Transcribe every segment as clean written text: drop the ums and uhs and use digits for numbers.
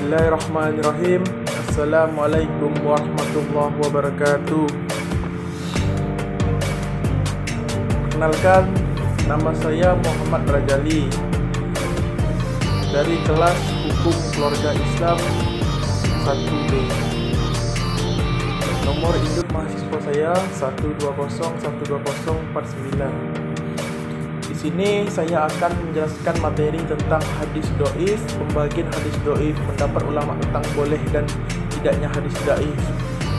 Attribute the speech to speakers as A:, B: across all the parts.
A: Bismillahirrahmanirrahim. Assalamualaikum warahmatullahi wabarakatuh. Perkenalkan, nama saya Muhammad Rajali dari kelas Hukum Keluarga Islam 1B. Nomor induk mahasiswa saya 120120049. Di sini saya akan menjelaskan materi tentang hadis dhaif, pembagian hadis dhaif, pendapat ulama tentang boleh dan tidaknya hadis dhaif,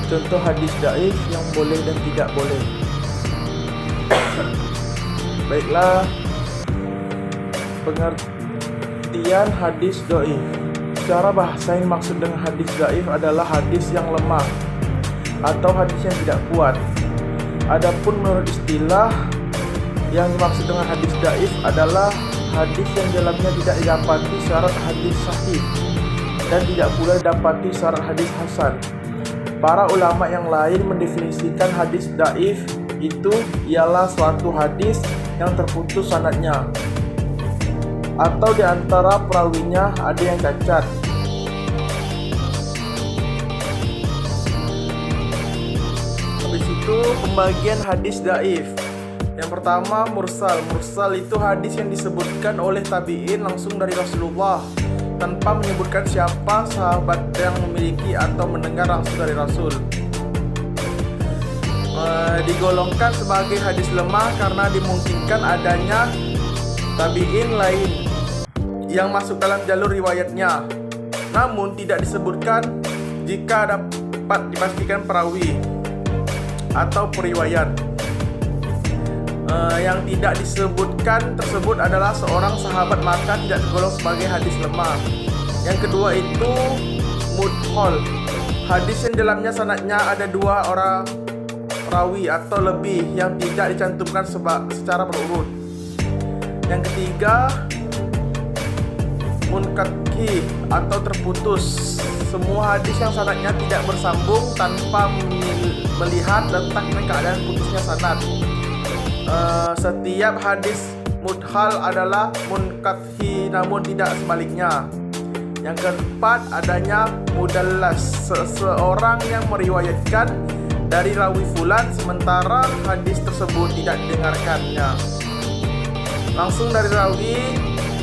A: contoh hadis dhaif yang boleh dan tidak boleh. Baiklah, pengertian hadis dhaif. Secara bahasa yang maksud dengan hadis dhaif adalah hadis yang lemah atau hadis yang tidak kuat. Adapun menurut istilah, yang dimaksud dengan hadis dhaif adalah hadis yang dalamnya tidak didapati syarat hadis sahih dan tidak pula didapati syarat hadis hasan. Para ulama yang lain mendefinisikan hadis dhaif itu ialah suatu hadis yang terputus sanadnya atau di antara perawinya ada yang cacat. Habis itu pembagian hadis dhaif. Yang pertama, mursal. Mursal itu hadis yang disebutkan oleh tabi'in langsung dari Rasulullah tanpa menyebutkan siapa sahabat yang memiliki atau mendengar langsung dari Rasul. Digolongkan sebagai hadis lemah karena dimungkinkan adanya tabi'in lain yang masuk dalam jalur riwayatnya, namun tidak disebutkan jika dapat dipastikan perawi atau periwayat. Yang tidak disebutkan tersebut adalah seorang sahabat, maka tidak tergolong sebagai hadis lemah. Yang kedua itu mudhol, hadis yang dalamnya sanadnya ada dua orang rawi atau lebih yang tidak dicantumkan secara berurut. Yang ketiga munqati atau terputus, semua hadis yang sanadnya tidak bersambung tanpa melihat tentang keadaan putusnya sanad. Setiap hadis mudhal adalah munqati namun tidak sebaliknya. Yang keempat adanya mudallas, seseorang yang meriwayatkan dari rawi fulan sementara hadis tersebut tidak didengarkannya langsung dari rawi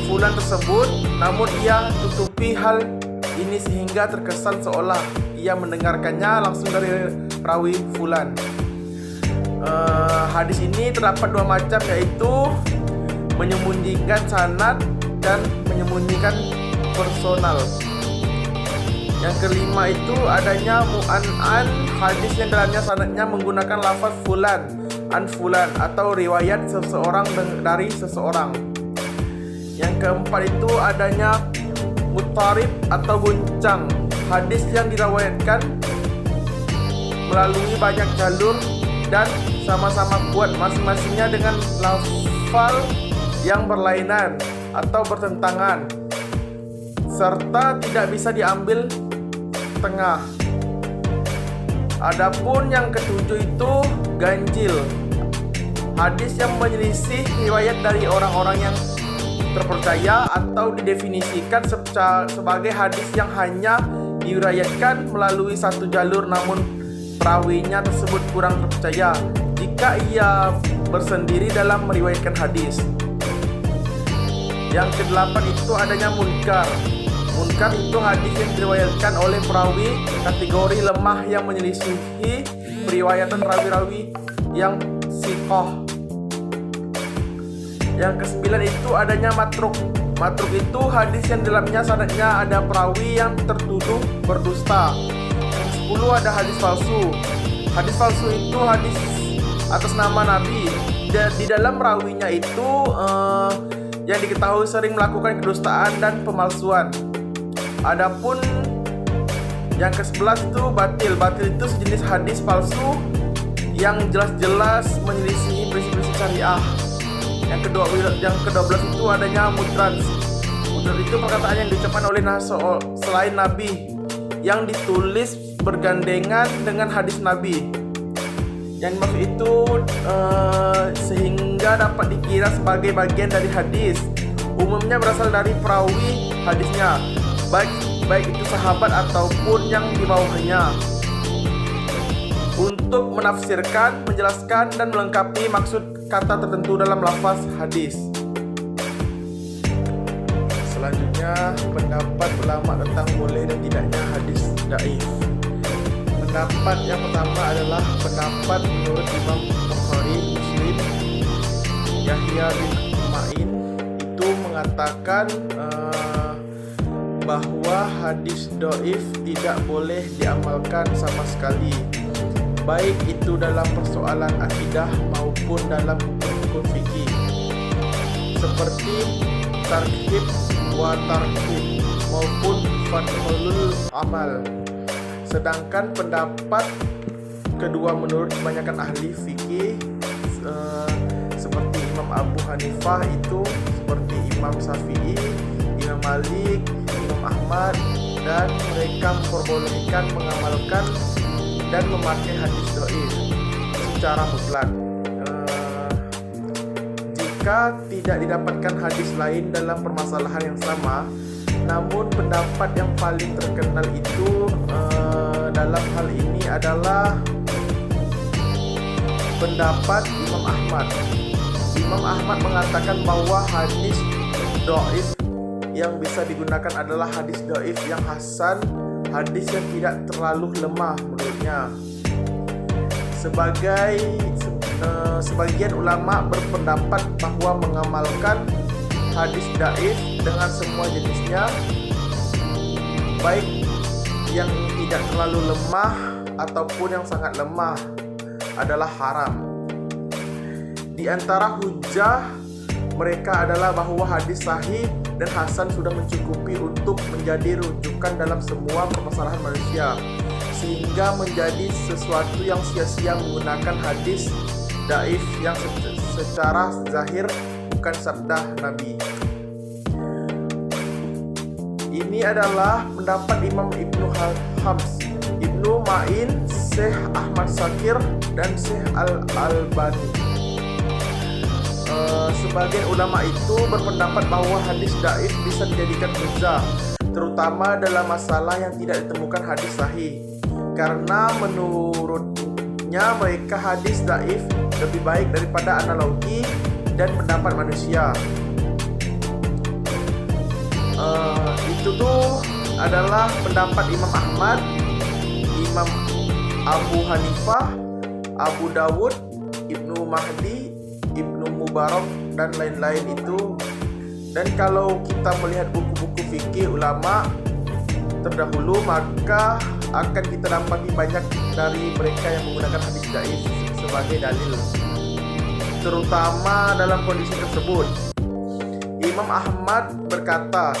A: fulan tersebut, namun ia tutupi hal ini sehingga terkesan seolah ia mendengarkannya langsung dari rawi fulan. Hadis ini terdapat dua macam, yaitu menyembunyikan sanad dan menyembunyikan personal. Yang kelima itu adanya mu'an'an, hadis yang dalamnya sanadnya menggunakan lafaz fulan an fulan atau riwayat seseorang dari seseorang. Yang keempat itu adanya muttarib atau guncang, hadis yang diriwayatkan melalui banyak jalur dan sama-sama kuat masing-masingnya dengan lafal yang berlainan atau bertentangan serta tidak bisa diambil tengah. Adapun yang ketujuh itu ganjil, hadis yang menyelisih riwayat dari orang-orang yang terpercaya atau didefinisikan sebagai hadis yang hanya diriwayatkan melalui satu jalur namun perawinya tersebut kurang terpercaya jika ia bersendiri dalam meriwayatkan hadis. Yang kedelapan itu adanya munkar. Munkar itu hadis yang diriwayatkan oleh perawi kategori lemah yang menyelisihi periwayatan rawi-rawi yang siqah. Yang kesembilan itu adanya matruk. Matruk itu hadis yang dalamnya sanadnya ada perawi yang tertuduh berdusta. Yang 10 ada hadis palsu. Hadis palsu itu hadis atas nama Nabi. Di dalam rawinya itu yang diketahui sering melakukan kedustaan dan pemalsuan. Adapun yang ke-11 itu batil. Batil itu sejenis hadis palsu yang jelas-jelas menyelisihi prinsip-prinsip syariah. Yang ke-12 itu adanya mudrad. Mudrad itu perkataan yang diucapkan oleh selain Nabi yang ditulis bergandengan dengan hadis Nabi. Yang dimaksud itu sehingga dapat dikira sebagai bagian dari hadis. Umumnya berasal dari perawi hadisnya, baik baik itu sahabat ataupun yang di bawahnya, untuk menafsirkan, menjelaskan, dan melengkapi maksud kata tertentu dalam lafaz hadis. Selanjutnya, pendapat ulama tentang boleh dan tidaknya hadis dhaif. Pendapat yang pertama adalah pendapat menurut Imam Bukhari, Muslim, Yahya bin Ma'in itu mengatakan bahwa hadis dhaif tidak boleh diamalkan sama sekali, baik itu dalam persoalan akidah maupun dalam hukum fikih, seperti targhib wa tarhib maupun fathul amal. Sedangkan pendapat kedua menurut kebanyakan ahli fikih seperti Imam Abu Hanifah itu seperti Imam Syafi'i, Imam Malik, Imam Ahmad, dan mereka memperbolehkan mengamalkan dan memakai hadis dhaif secara mutlak jika tidak didapatkan hadis lain dalam permasalahan yang sama. Namun pendapat yang paling terkenal itu dalam hal ini adalah pendapat Imam Ahmad. Imam Ahmad mengatakan bahwa hadis dhaif yang bisa digunakan adalah hadis dhaif yang hasan, hadis yang tidak terlalu lemah menurutnya. Sebagian ulama berpendapat bahwa mengamalkan hadis dhaif dengan semua jenisnya, baik yang tidak terlalu lemah ataupun yang sangat lemah, adalah haram. Di antara hujah mereka adalah bahwa hadis sahih dan hasan sudah mencukupi untuk menjadi rujukan dalam semua permasalahan manusia, sehingga menjadi sesuatu yang sia-sia menggunakan hadis dhaif yang secara zahir bukan sabda Nabi. Ini adalah pendapat Imam Ibnu Hams, Ibnu Ma'in, Syekh Ahmad Shakir, dan Syekh Al-Albani. Sebagian ulama itu berpendapat bahwa hadis dhaif bisa dijadikan hujjah, terutama dalam masalah yang tidak ditemukan hadis sahih, karena menurutnya mereka hadis dhaif lebih baik daripada analogi dan pendapat manusia. Itu tuh adalah pendapat Imam Ahmad, Imam Abu Hanifah, Abu Dawud, Ibnu Mahdi, Ibnu Mubarak, dan lain-lain itu. Dan kalau kita melihat buku-buku fikih ulama terdahulu, maka akan kita dapati banyak dari mereka yang menggunakan hadis dhaif sebagai dalil, terutama dalam kondisi tersebut. Imam Ahmad berkata,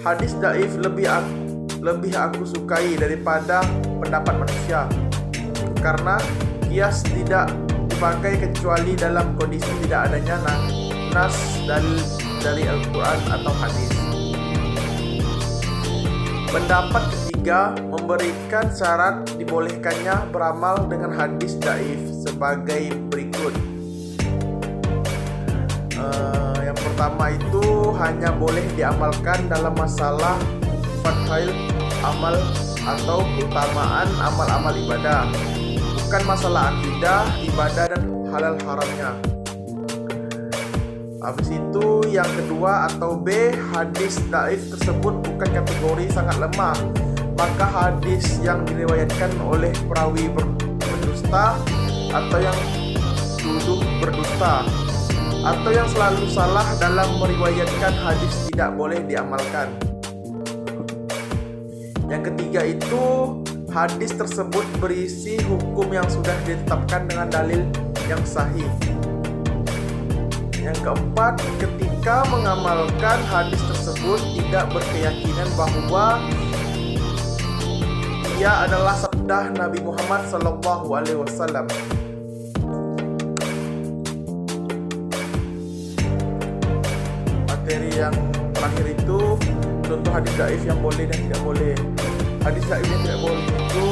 A: hadis dhaif lebih aku sukai daripada pendapat manusia, karena kias tidak dipakai kecuali dalam kondisi tidak adanya nas dari Al-Quran atau hadis. Pendapat ketiga memberikan syarat dibolehkannya beramal dengan hadis dhaif sebagai berikut. Yang pertama itu hanya boleh diamalkan dalam masalah fadhail amal atau keutamaan amal-amal ibadah, bukan masalah akidah, ibadah, dan halal haramnya. Habis itu yang kedua atau B, hadis dhaif tersebut bukan kategori sangat lemah, maka hadis yang diriwayatkan oleh perawi berdusta atau yang tuduh berdusta atau yang selalu salah dalam meriwayatkan hadis tidak boleh diamalkan. Yang ketiga itu hadis tersebut berisi hukum yang sudah ditetapkan dengan dalil yang sahih. Yang keempat, ketika mengamalkan hadis tersebut tidak berkeyakinan bahwa ia adalah sabda Nabi Muhammad SAW. Materi yang terakhir itu contoh hadis dhaif yang boleh dan tidak boleh. Hadis dhaif yang tidak boleh itu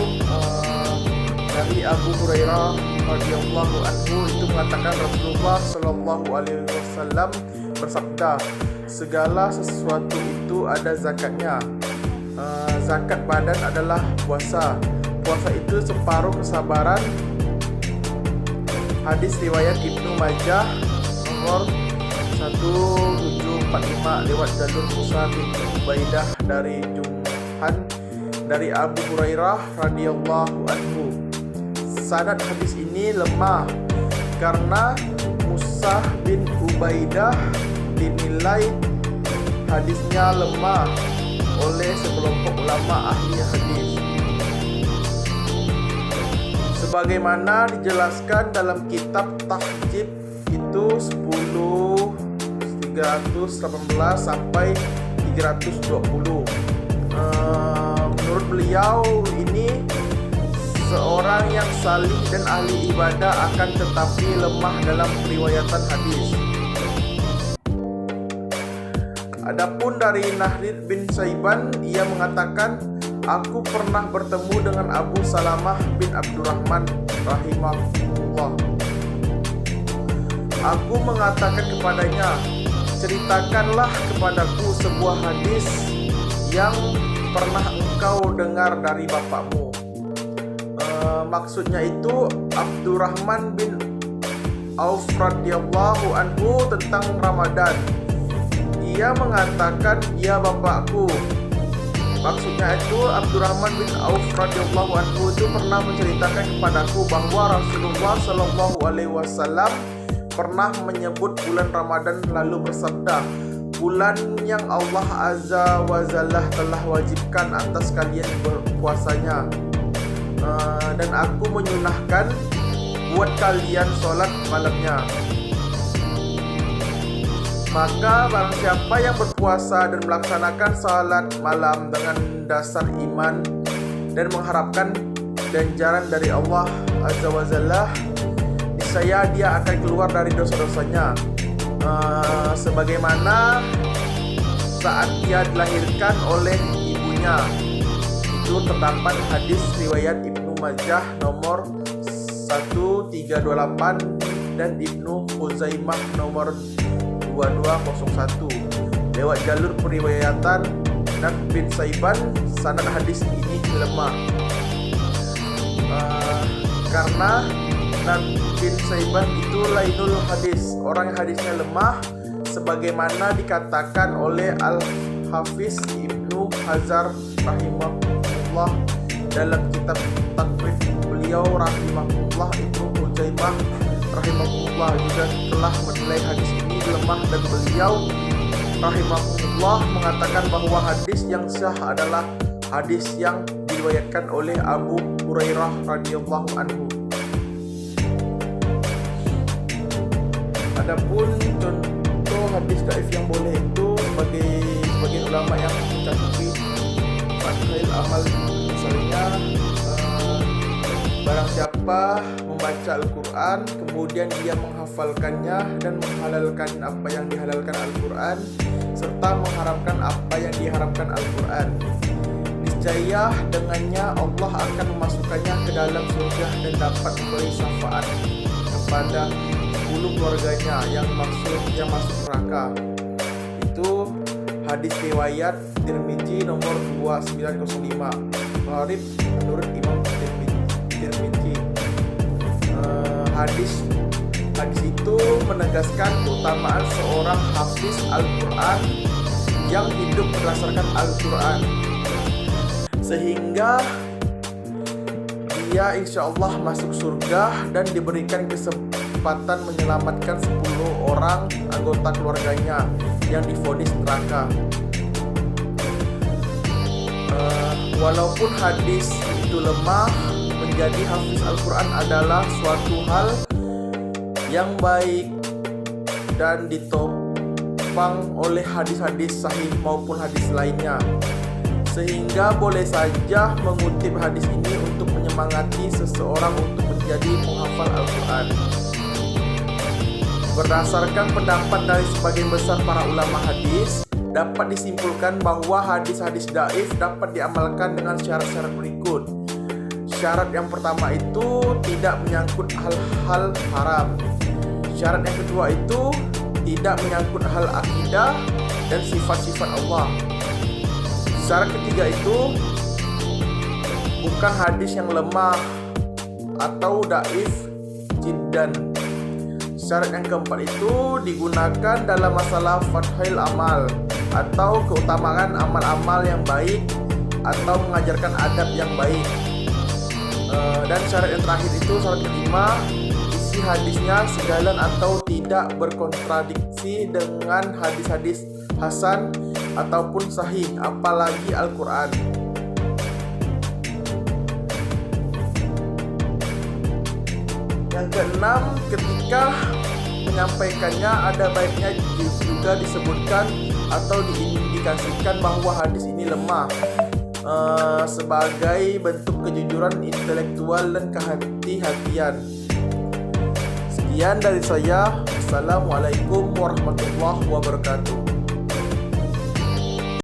A: dari Abu Hurairah radhiyallahu anhu itu mengatakan Rasulullah sallallahu alaihi wasallam bersabda, segala sesuatu itu ada zakatnya, Zakat badan adalah puasa. Puasa itu separuh kesabaran. Hadis riwayat Ibnu Majah nomor 1745 lewat jalur Musa bin Ubaidah dari Jumhan dari Abu Hurairah radhiyallahu anhu. Sanad hadis ini lemah karena Musa bin Ubaidah dinilai hadisnya lemah oleh sekelompok ulama ahli hadis. Sebagaimana dijelaskan dalam kitab Tahjib itu 10.318 sampai 320. Menurut beliau ini seorang yang salih dan ahli ibadah akan tetapi lemah dalam periwayatan hadis. Adapun dari Nahrir bin Saiban, ia mengatakan, aku pernah bertemu dengan Abu Salamah bin Abdurrahman rahimahullah. Aku mengatakan kepadanya, ceritakanlah kepadaku sebuah hadis yang pernah engkau dengar dari bapakmu. Maksudnya itu Abdurrahman bin Auf radhiyallahu anhu tentang Ramadan. Ia mengatakan, ya bapakku. Maksudnya itu Abdurrahman bin Auf radhiyallahu anhu itu pernah menceritakan kepadaku bahwa Rasulullah Shallallahu alaihi wasallam pernah menyebut bulan Ramadan lalu bersabda, bulan yang Allah Azza wa Jalla telah wajibkan atas kalian berpuasanya, dan aku menyunahkan buat kalian sholat malamnya. Maka barang siapa yang berpuasa dan melaksanakan salat malam dengan dasar iman dan mengharapkan ganjaran dari Allah Azza wa Jalla, niscaya dia akan keluar dari dosa-dosanya, sebagaimana saat dia dilahirkan oleh ibunya. Itu terdapat hadis riwayat Ibnu Majah nomor 1328 dan Ibnu Khuzaimah nomor 2201 lewat jalur periwayatan Nahr bin Saiban. Sanad hadis ini lemah karena Nahr bin Saiban itu lainul hadis, orang yang hadisnya lemah, sebagaimana dikatakan oleh Al-Hafiz Ibnu Hajar rahimahullah dalam kitab Takrib. Beliau rahimahullah Ibnu Khuzaimah rahimahullah juga telah menilai hadis ini lemah, dan beliau rahimahullah mengatakan bahwa hadis yang sah adalah hadis yang diriwayatkan oleh Abu Hurairah radhiyallahu anhu. Adapun contoh hadis dhaif yang boleh itu sebagai ulama yang mencakupi fadhail amal, misalnya barang siapa membaca Al-Quran kemudian dia menghafalkannya dan menghalalkan apa yang dihalalkan Al-Quran serta mengharamkan apa yang diharamkan Al-Quran, niscaya dengannya Allah akan memasukkannya ke dalam surga dan dapat memberi syafaat kepada 10 keluarganya yang masuk neraka. Itu hadis riwayat Tirmizi nomor 2905. Gharib menurut Imam Tirmizi. Hadis itu menegaskan keutamaan seorang hafiz Al-Quran yang hidup berdasarkan Al-Quran, sehingga dia insya Allah masuk surga dan diberikan kesempatan menyelamatkan 10 orang anggota keluarganya yang divonis neraka. Walaupun hadis itu lemah, menjadi hafiz Al-Quran adalah suatu hal yang baik dan ditopang oleh hadis-hadis sahih maupun hadis lainnya, sehingga boleh saja mengutip hadis ini untuk menyemangati seseorang untuk menjadi penghafal Al-Quran. Berdasarkan pendapat dari sebagian besar para ulama hadis, dapat disimpulkan bahwa hadis-hadis dhaif dapat diamalkan dengan syarat-syarat berikut. Syarat yang pertama itu tidak menyangkut hal-hal haram. Syarat yang kedua itu tidak menyangkut hal akidah dan sifat-sifat Allah. Syarat ketiga itu bukan hadis yang lemah atau dhaif jiddan. Syarat yang keempat itu digunakan dalam masalah fadhail amal atau keutamaan amal-amal yang baik atau mengajarkan adab yang baik. Dan syarat yang terakhir itu syarat kelima, isi hadisnya sejalan atau tidak berkontradiksi dengan hadis-hadis hasan ataupun sahih, apalagi Al-Quran. Yang keenam, ketika menyampaikannya ada baiknya juga disebutkan atau diindikasikan bahwa hadis ini lemah sebagai bentuk kejujuran intelektual dan kehati-hatian. Sekian dari saya. Assalamualaikum warahmatullahi wabarakatuh.